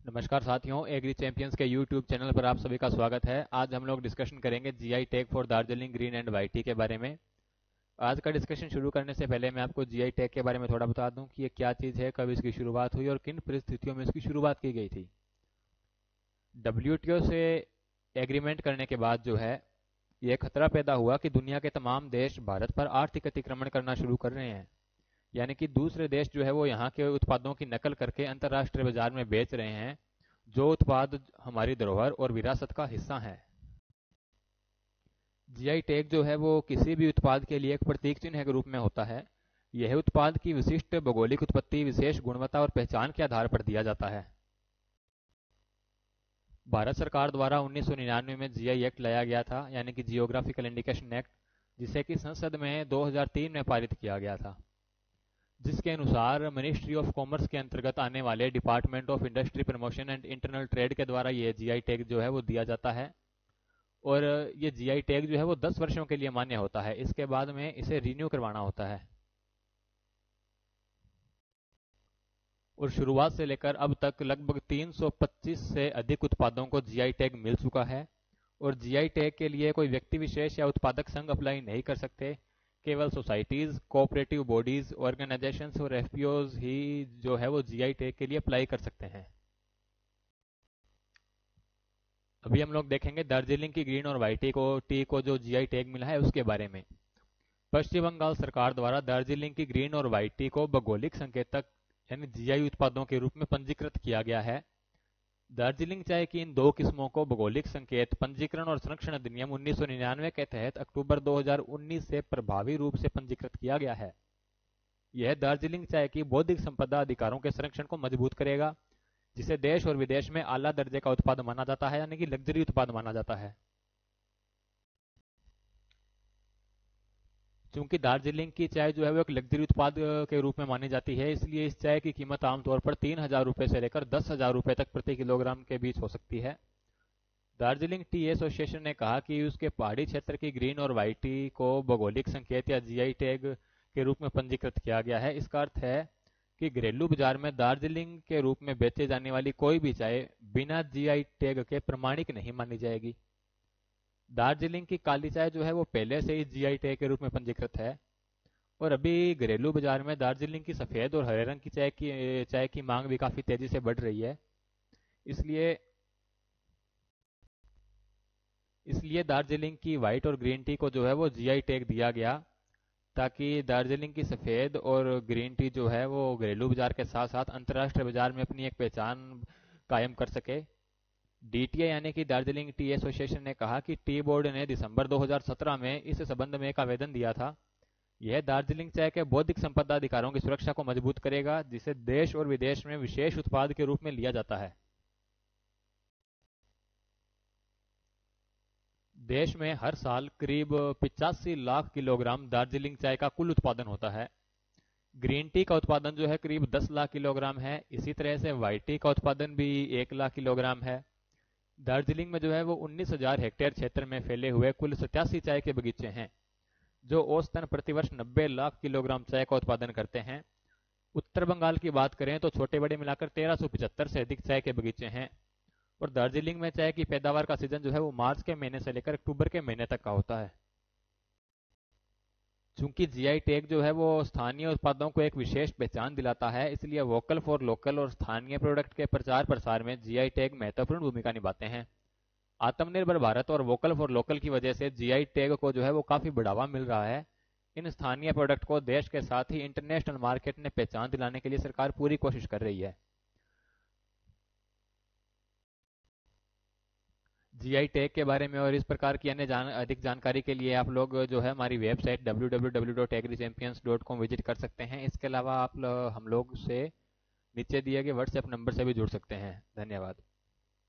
नमस्कार साथियों, agree champions के यूट्यूब चैनल पर आप सभी का स्वागत है। आज हम लोग डिस्कशन करेंगे GI tag for Darjeeling green and white tea के बारे में। आज का डिस्कशन शुरू करने से पहले मैं आपको जीआई टैग के बारे में थोड़ा बता दूं कि ये क्या चीज़ है, कब इसकी शुरुआत हुई और किन परिस्थितियों में इसकी शुरुआत की गई थी। डब्ल्यूटीओ से एग्रीमेंट करने के बाद जो है ये खतरा पैदा हुआ कि दुनिया के तमाम देश भारत पर आर्थिक अतिक्रमण करना शुरू कर रहे हैं। यानी कि दूसरे देश जो है वो यहाँ के उत्पादों की नकल करके अंतर्राष्ट्रीय बाजार में बेच रहे हैं, जो उत्पाद हमारी धरोहर और विरासत का हिस्सा हैं। जीआई टैग जो है वो किसी भी उत्पाद के लिए एक प्रतीक चिन्ह के रूप में होता है। यह उत्पाद की विशिष्ट भौगोलिक उत्पत्ति, विशेष गुणवत्ता और पहचान के आधार पर दिया जाता है। भारत सरकार द्वारा 1999 में जीआई एक्ट लाया गया था, यानी कि जियोग्राफिकल इंडिकेशन एक्ट, जिसे कि संसद में 2003 में पारित किया गया था, जिसके अनुसार मिनिस्ट्री ऑफ कॉमर्स के अंतर्गत आने वाले department of industry promotion and internal trade के द्वारा ये जीआई टैग जो है वो दिया जाता है। और ये जीआई टैग जो है वो 10 वर्षों के लिए मान्य होता है। इसके बाद में इसे रिन्यू करवाना होता है। और शुरुआत से लेकर अब तक लगभग 325 से अधिक उत्पादों को जीआई टैग मिल चुका है। और जीआई टैग के लिए कोई व्यक्ति विशेष या उत्पादक संघ अप्लाई नहीं कर सकते। केवल सोसाइटीज, कोऑपरेटिव बॉडीज, ऑर्गेनाइजेशंस और एफपीओज ही जो है वो जीआई टैग के लिए अप्लाई कर सकते हैं। अभी हम लोग देखेंगे दार्जिलिंग की ग्रीन और वाइट टी को जो जीआई टैग मिला है उसके बारे में। पश्चिम बंगाल सरकार द्वारा दार्जिलिंग की ग्रीन और वाइट टी को भौगोलिक संकेतक यानी जीआई उत्पादों के रूप में पंजीकृत किया गया है। दार्जिलिंग चाय की इन दो किस्मों को भौगोलिक संकेत पंजीकरण और संरक्षण अधिनियम 1999 के तहत अक्टूबर 2019 से प्रभावी रूप से पंजीकृत किया गया है। यह दार्जिलिंग चाय की बौद्धिक संपदा अधिकारों के संरक्षण को मजबूत करेगा, जिसे देश और विदेश में आला दर्जे का उत्पाद माना जाता है, यानी कि लग्जरी उत्पाद माना जाता है। चूंकि दार्जिलिंग की चाय जो है वो एक लग्जरी उत्पाद के रूप में मानी जाती है, इसलिए इस चाय की कीमत आमतौर पर 3,000 रुपये से लेकर 10,000 रुपये तक प्रति किलोग्राम के बीच हो सकती है। दार्जिलिंग टी एसोसिएशन ने कहा कि उसके पहाड़ी क्षेत्र की ग्रीन और वाइट टी को भौगोलिक संकेत या जीआई टैग के रूप में पंजीकृत किया गया है। इसका अर्थ है कि घरेलू बाजार में दार्जिलिंग के रूप में बेचे जाने वाली कोई भी चाय बिना जीआई टैग के प्रमाणिक नहीं मानी जाएगी। दार्जिलिंग की काली चाय जो है वो पहले से ही जीआई टैग के रूप में पंजीकृत है। और अभी घरेलू बाजार में दार्जिलिंग की सफेद और हरे रंग की चाय की मांग भी काफी तेजी से बढ़ रही है। इसलिए इसलिए दार्जिलिंग की व्हाइट और ग्रीन टी को जो है वो जीआई टैग दिया गया, ताकि दार्जिलिंग की सफेद और ग्रीन टी जो है वो घरेलू बाजार के साथ साथ अंतर्राष्ट्रीय बाजार में अपनी एक पहचान कायम कर सके। डीटीए यानी कि दार्जिलिंग टी एसोसिएशन ने कहा कि टी बोर्ड ने दिसंबर 2017 में इस संबंध में एक आवेदन दिया था। यह दार्जिलिंग चाय के बौद्धिक संपदा अधिकारों की सुरक्षा को मजबूत करेगा, जिसे देश और विदेश में विशेष उत्पाद के रूप में लिया जाता है। देश में हर साल करीब 85 लाख किलोग्राम दार्जिलिंग चाय का कुल उत्पादन होता है। ग्रीन टी का उत्पादन जो है करीब 10 लाख किलोग्राम है। इसी तरह से व्हाइट टी का उत्पादन भी 1 लाख किलोग्राम है। दार्जिलिंग में जो है वो 19,000 हेक्टेयर क्षेत्र में फैले हुए कुल 87 चाय के बगीचे हैं, जो औसतन प्रतिवर्ष 90 लाख किलोग्राम चाय का उत्पादन करते हैं। उत्तर बंगाल की बात करें तो छोटे बड़े मिलाकर 1375 से अधिक चाय के बगीचे हैं। और दार्जिलिंग में चाय की पैदावार का सीजन जो है वो मार्च के महीने से लेकर अक्टूबर के महीने तक का होता है। चूंकि जीआई टैग जो है वो स्थानीय उत्पादों को एक विशेष पहचान दिलाता है, इसलिए वोकल फॉर लोकल और स्थानीय प्रोडक्ट के प्रचार प्रसार में जीआई टैग महत्वपूर्ण भूमिका निभाते हैं। आत्मनिर्भर भारत और वोकल फॉर लोकल की वजह से जीआई टैग को जो है वो काफी बढ़ावा मिल रहा है। इन स्थानीय प्रोडक्ट को देश के साथ ही इंटरनेशनल मार्केट में पहचान दिलाने के लिए सरकार पूरी कोशिश कर रही है। जीआई टैग के बारे में और इस प्रकार की अन्य अधिक जानकारी के लिए आप लोग जो है हमारी वेबसाइट www.agrichampions.com विजिट कर सकते हैं। इसके अलावा आप हम लोग से नीचे दिए गए व्हाट्सएप नंबर से भी जुड़ सकते हैं। धन्यवाद।